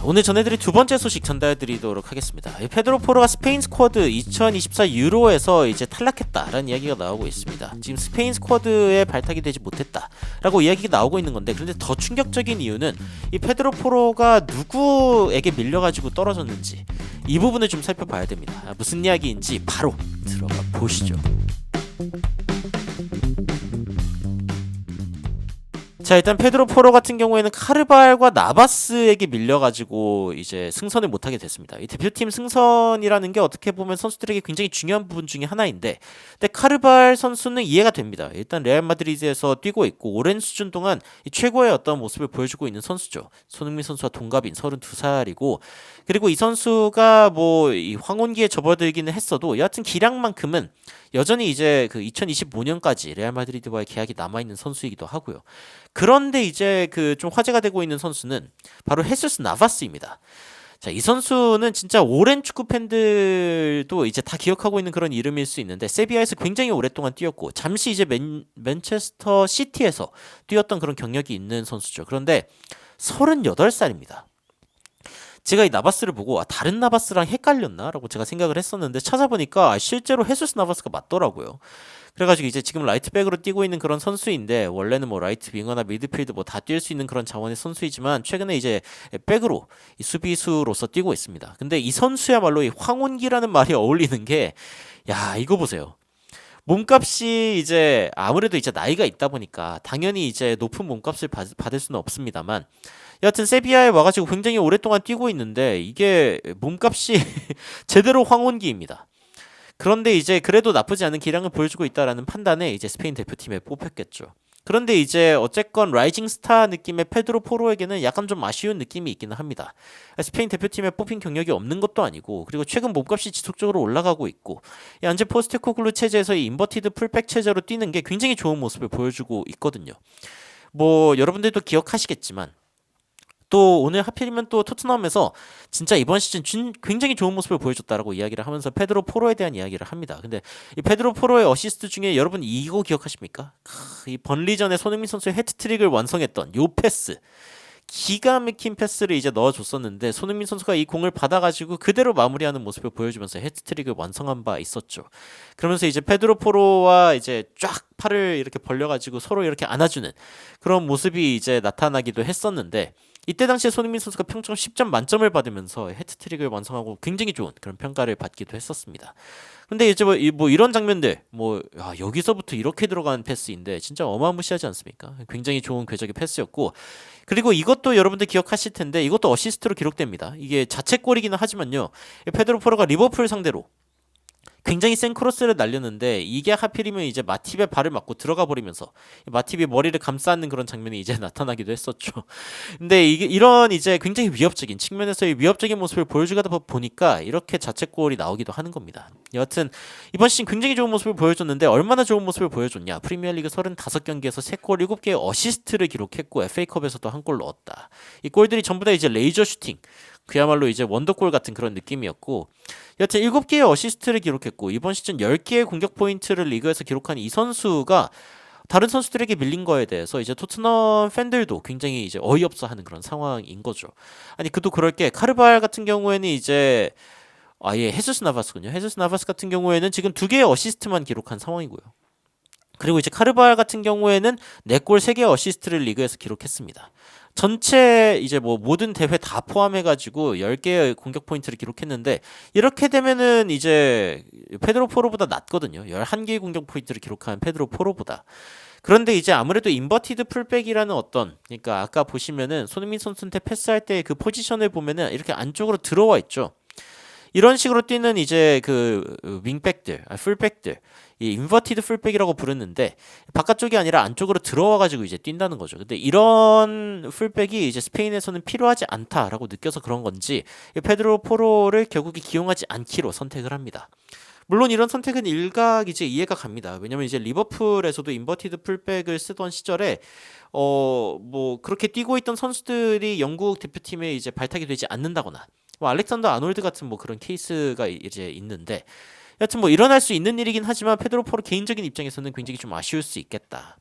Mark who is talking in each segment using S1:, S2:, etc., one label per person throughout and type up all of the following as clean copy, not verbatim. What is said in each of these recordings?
S1: 오늘 전해드릴 두 번째 소식 전달해드리도록 하겠습니다. 페드로 포로가 스페인 스쿼드 2024 유로에서 이제 탈락했다라는 이야기가 나오고 있습니다. 지금 스페인 스쿼드에 발탁이 되지 못했다라고 이야기가 나오고 있는 건데, 그런데 더 충격적인 이유는 이 페드로 포로가 누구에게 밀려가지고 떨어졌는지 이 부분을 좀 살펴봐야 됩니다. 무슨 이야기인지 바로 들어가 보시죠. 자, 일단 페드로 포로 같은 경우에는 카르발과 나바스에게 밀려가지고 이제 승선을 못하게 됐습니다. 이 대표팀 승선이라는 게 어떻게 보면 선수들에게 굉장히 중요한 부분 중에 하나인데, 근데 카르발 선수는 이해가 됩니다. 일단 레알 마드리드에서 뛰고 있고 오랜 수준 동안 최고의 어떤 모습을 보여주고 있는 선수죠. 손흥민 선수와 동갑인 32살이고, 그리고 이 선수가 뭐 이 황혼기에 접어들기는 했어도 여하튼 기량만큼은 여전히 이제 그 2025년까지 레알 마드리드와의 계약이 남아있는 선수이기도 하고요. 그런데 이제 그 좀 화제가 되고 있는 선수는 바로 헤수스 나바스입니다. 자, 이 선수는 진짜 오랜 축구 팬들도 이제 다 기억하고 있는 그런 이름일 수 있는데, 세비야에서 굉장히 오랫동안 뛰었고 잠시 이제 맨체스터 시티에서 뛰었던 그런 경력이 있는 선수죠. 그런데 38살입니다. 제가 이 나바스를 보고 다른 나바스랑 헷갈렸나? 라고 제가 생각을 했었는데 찾아보니까 실제로 헤수스 나바스가 맞더라고요. 그래가지고 이제 지금 라이트백으로 뛰고 있는 그런 선수인데, 원래는 뭐 라이트 윙어나 미드필드 뭐 다 뛸 수 있는 그런 자원의 선수이지만 최근에 이제 백으로 수비수로서 뛰고 있습니다. 근데 이 선수야말로 이 황혼기라는 말이 어울리는 게, 야, 이거 보세요. 몸값이 이제 아무래도 이제 나이가 있다 보니까 당연히 이제 높은 몸값을 받을 수는 없습니다만, 여하튼 세비야에 와가지고 굉장히 오랫동안 뛰고 있는데 이게 몸값이 제대로 황혼기입니다. 그런데 이제 그래도 나쁘지 않은 기량을 보여주고 있다라는 판단에 이제 스페인 대표팀에 뽑혔겠죠. 그런데 이제 어쨌건 라이징 스타 느낌의 페드로 포로에게는 약간 좀 아쉬운 느낌이 있기는 합니다. 스페인 대표팀에 뽑힌 경력이 없는 것도 아니고, 그리고 최근 몸값이 지속적으로 올라가고 있고, 이 안제 포스테코글루 체제에서 이 인버티드 풀백 체제로 뛰는 게 굉장히 좋은 모습을 보여주고 있거든요. 뭐 여러분들도 기억하시겠지만, 또 오늘 하필이면 또 토트넘에서 진짜 이번 시즌 굉장히 좋은 모습을 보여줬다라고 이야기를 하면서 페드로 포로에 대한 이야기를 합니다. 근데 이 페드로 포로의 어시스트 중에 여러분 이거 기억하십니까? 이 번리전에 손흥민 선수의 해트트릭을 완성했던 요 패스, 기가 막힌 패스를 이제 넣어줬었는데 손흥민 선수가 이 공을 받아가지고 그대로 마무리하는 모습을 보여주면서 해트트릭을 완성한 바 있었죠. 그러면서 이제 페드로 포로와 이제 쫙 팔을 이렇게 벌려가지고 서로 이렇게 안아주는 그런 모습이 이제 나타나기도 했었는데, 이때 당시에 손흥민 선수가 평점 10점 만점을 받으면서 해트트릭을 완성하고 굉장히 좋은 그런 평가를 받기도 했었습니다. 근데 이제 뭐 이런 장면들, 여기서부터 이렇게 들어가는 패스인데 진짜 어마무시하지 않습니까? 굉장히 좋은 궤적의 패스였고, 그리고 이것도 여러분들 기억하실 텐데 이것도 어시스트로 기록됩니다. 이게 자책골이기는 하지만요, 페드로 포로가 리버풀 상대로 굉장히 센 크로스를 날렸는데 이게 하필이면 이제 마팁의 발을 맞고 들어가 버리면서 마팁이 머리를 감싸는 그런 장면이 이제 나타나기도 했었죠. 근데 이게 이런 이제 굉장히 위협적인 측면에서의 위협적인 모습을 보여주다 보니까 이렇게 자책골이 나오기도 하는 겁니다. 여하튼 이번 시즌 굉장히 좋은 모습을 보여줬는데, 얼마나 좋은 모습을 보여줬냐? 프리미어리그 35경기에서 3골 7개의 어시스트를 기록했고 FA컵에서도 한 골 넣었다. 이 골들이 전부 다 이제 레이저 슈팅, 그야말로 이제 원더골 같은 그런 느낌이었고, 여튼 7개의 어시스트를 기록했고 이번 시즌 10개의 공격 포인트를 리그에서 기록한 이 선수가 다른 선수들에게 밀린 거에 대해서 이제 토트넘 팬들도 굉장히 이제 어이없어하는 그런 상황인 거죠. 아니, 그도 그럴 게 카르발 같은 경우에는 이제 헤수스 나바스군요. 헤수스 나바스 같은 경우에는 지금 2개의 어시스트만 기록한 상황이고요. 그리고 이제 카르발 같은 경우에는 4골 3개의 어시스트를 리그에서 기록했습니다. 전체 이제 뭐 모든 대회 다 포함해가지고 10개의 공격 포인트를 기록했는데, 이렇게 되면은 이제 페드로 포로보다 낮거든요. 11개의 공격 포인트를 기록한 페드로 포로보다. 그런데 이제 아무래도 인버티드 풀백이라는 그러니까 아까 보시면은 손흥민 선수한테 패스할 때 그 포지션을 보면은 이렇게 안쪽으로 들어와 있죠. 이런 식으로 뛰는 이제 그 윙백들, 풀백들, 이 인버티드 풀백이라고 부르는데 바깥쪽이 아니라 안쪽으로 들어와가지고 이제 뛴다는 거죠. 근데 이런 풀백이 이제 스페인에서는 필요하지 않다라고 느껴서 그런 건지 페드로 포로를 결국에 기용하지 않기로 선택을 합니다. 물론 이런 선택은 일각이지 이해가 갑니다. 왜냐면 이제 리버풀에서도 인버티드 풀백을 쓰던 시절에 뭐 그렇게 뛰고 있던 선수들이 영국 대표팀에 이제 발탁이 되지 않는다거나, 뭐 알렉산더 아놀드 같은 뭐 그런 케이스가 이제 있는데, 여튼 뭐 일어날 수 있는 일이긴 하지만 페드로 포로 개인적인 입장에서는 굉장히 좀 아쉬울 수 있겠다.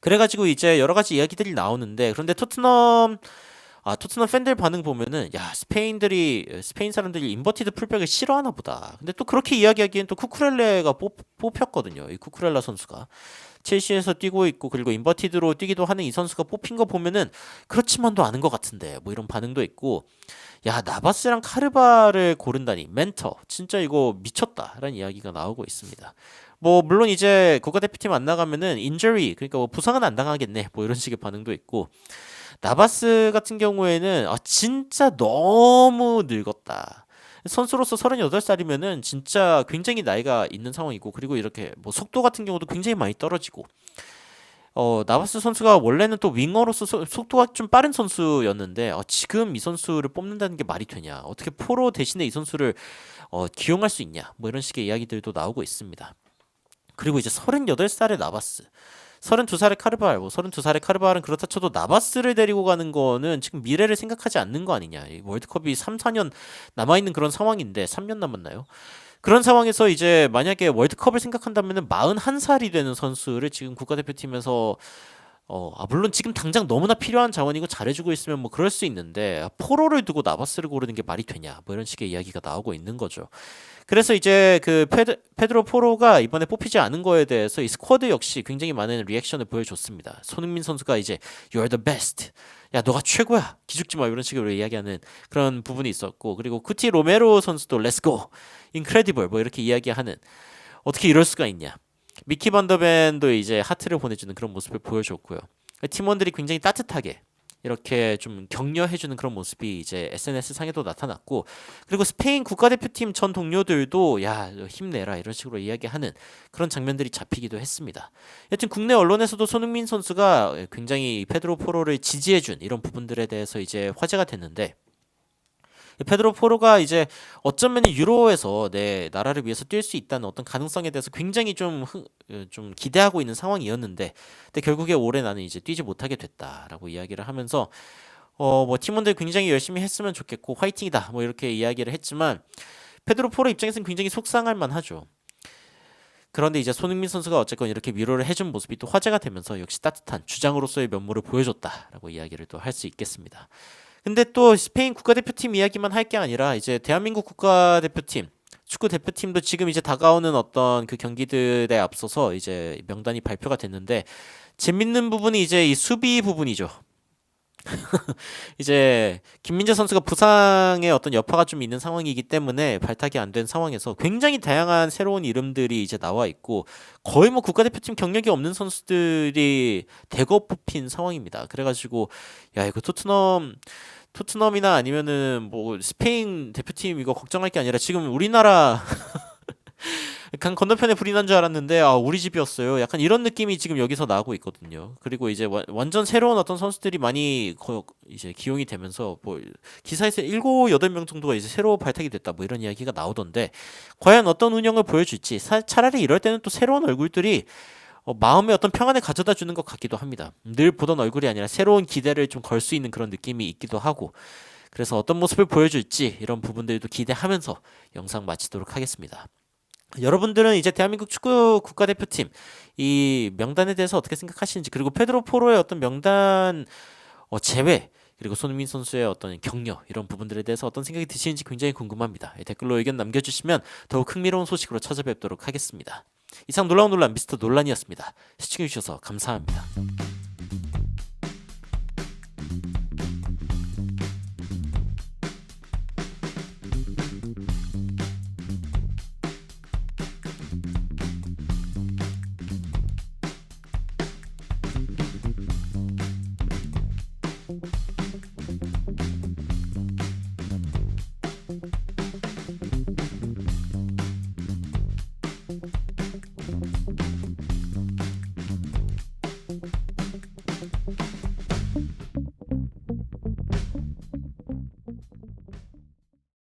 S1: 그래가지고 이제 여러 가지 이야기들이 나오는데, 그런데 토트넘 토트넘 팬들 반응 보면은 야 스페인 사람들이 인버티드 풀백을 싫어하나 보다. 근데 또 그렇게 이야기하기엔 또 쿠쿠렐레가 뽑혔거든요. 이 쿠쿠렐라 선수가 첼시에서 뛰고 있고 그리고 인버티드로 뛰기도 하는 이 선수가 뽑힌 거 보면은 그렇지만도 않은 것 같은데 뭐 이런 반응도 있고 야 나바스랑 카르바를 고른다니 멘터 진짜 이거 미쳤다라는 이야기가 나오고 있습니다. 뭐 물론 이제 국가대표팀 안 나가면은 인저리 그러니까 뭐 부상은 안 당하겠네 뭐 이런 식의 반응도 있고 나바스 같은 경우에는 진짜 너무 늙었다. 선수로서 38살이면은 진짜 굉장히 나이가 있는 상황이고 그리고 이렇게 뭐 속도 같은 경우도 굉장히 많이 떨어지고 나바스 선수가 원래는 또 윙어로서 속도가 좀 빠른 선수였는데 지금 이 선수를 뽑는다는 게 말이 되냐? 어떻게 포로 대신에 이 선수를 기용할 수 있냐? 뭐 이런 식의 이야기들도 나오고 있습니다. 그리고 이제 38살의 나바스 32살의 카르발, 뭐 32살의 카르발은 그렇다 쳐도 나바스를 데리고 가는 거는 지금 미래를 생각하지 않는 거 아니냐. 이 월드컵이 3, 4년 남아있는 그런 상황인데 3년 남았나요? 그런 상황에서 이제 만약에 월드컵을 생각한다면은 41살이 되는 선수를 지금 국가대표팀에서 물론 지금 당장 너무나 필요한 자원이고 잘해주고 있으면 뭐 그럴 수 있는데 포로를 두고 나바스를 고르는 게 말이 되냐 뭐 이런 식의 이야기가 나오고 있는 거죠. 그래서 이제 그 페드로 포로가 이번에 뽑히지 않은 거에 대해서 이 스쿼드 역시 굉장히 많은 리액션을 보여줬습니다. 손흥민 선수가 이제 You're the best. 야 너가 최고야. 기죽지 마 이런 식으로 이야기하는 그런 부분이 있었고 그리고 쿠티 로메로 선수도 Let's go. Incredible 뭐 이렇게 이야기하는 어떻게 이럴 수가 있냐. 미키 반더벤도 이제 하트를 보내주는 그런 모습을 보여줬고요. 팀원들이 굉장히 따뜻하게 이렇게 좀 격려해주는 그런 모습이 이제 SNS 상에도 나타났고 그리고 스페인 국가대표팀 전 동료들도 야 힘내라 이런 식으로 이야기하는 그런 장면들이 잡히기도 했습니다. 여튼 국내 언론에서도 손흥민 선수가 굉장히 페드로 포로를 지지해준 이런 부분들에 대해서 이제 화제가 됐는데 페드로 포로가 이제 어쩌면 유로에서 내 나라를 위해서 뛸 수 있다는 어떤 가능성에 대해서 굉장히 좀 기대하고 있는 상황이었는데 근데 결국에 올해 나는 이제 뛰지 못하게 됐다라고 이야기를 하면서 뭐 팀원들 굉장히 열심히 했으면 좋겠고 화이팅이다 뭐 이렇게 이야기를 했지만 페드로 포로 입장에서는 굉장히 속상할 만하죠. 그런데 이제 손흥민 선수가 어쨌건 이렇게 위로를 해준 모습이 또 화제가 되면서 역시 따뜻한 주장으로서의 면모를 보여줬다라고 이야기를 또 할 수 있겠습니다. 근데 또 스페인 국가대표팀 이야기만 할 게 아니라 이제 대한민국 국가대표팀 축구 대표팀도 지금 이제 다가오는 어떤 그 경기들에 앞서서 이제 명단이 발표가 됐는데 재밌는 부분이 이제 이 수비 부분이죠. 이제 김민재 선수가 부상의 어떤 여파가 좀 있는 상황이기 때문에 발탁이 안 된 상황에서 굉장히 다양한 새로운 이름들이 이제 나와 있고 거의 뭐 국가대표팀 경력이 없는 선수들이 대거 뽑힌 상황입니다. 그래가지고 야 이거 토트넘이나 아니면은 뭐 스페인 대표팀 이거 걱정할 게 아니라 지금 우리나라 강 건너편에 불이 난 줄 알았는데 우리 집이었어요. 약간 이런 느낌이 지금 여기서 나고 있거든요. 그리고 이제 완전 새로운 어떤 선수들이 많이 이제 기용이 되면서 뭐 기사에서 7, 8명 정도가 이제 새로 발탁이 됐다 뭐 이런 이야기가 나오던데 과연 어떤 운영을 보여줄지 차라리 이럴 때는 또 새로운 얼굴들이 마음의 어떤 평안을 가져다 주는 것 같기도 합니다. 늘 보던 얼굴이 아니라 새로운 기대를 좀 걸 수 있는 그런 느낌이 있기도 하고 그래서 어떤 모습을 보여줄지 이런 부분들도 기대하면서 영상 마치도록 하겠습니다. 여러분들은 이제 대한민국 축구 국가대표팀 이 명단에 대해서 어떻게 생각하시는지 그리고 페드로 포로의 어떤 명단 제외 그리고 손흥민 선수의 어떤 격려 이런 부분들에 대해서 어떤 생각이 드시는지 굉장히 궁금합니다. 댓글로 의견 남겨주시면 더욱 흥미로운 소식으로 찾아뵙도록 하겠습니다. 이상 놀라운 논란 미스터 논란이었습니다. 시청해주셔서 감사합니다.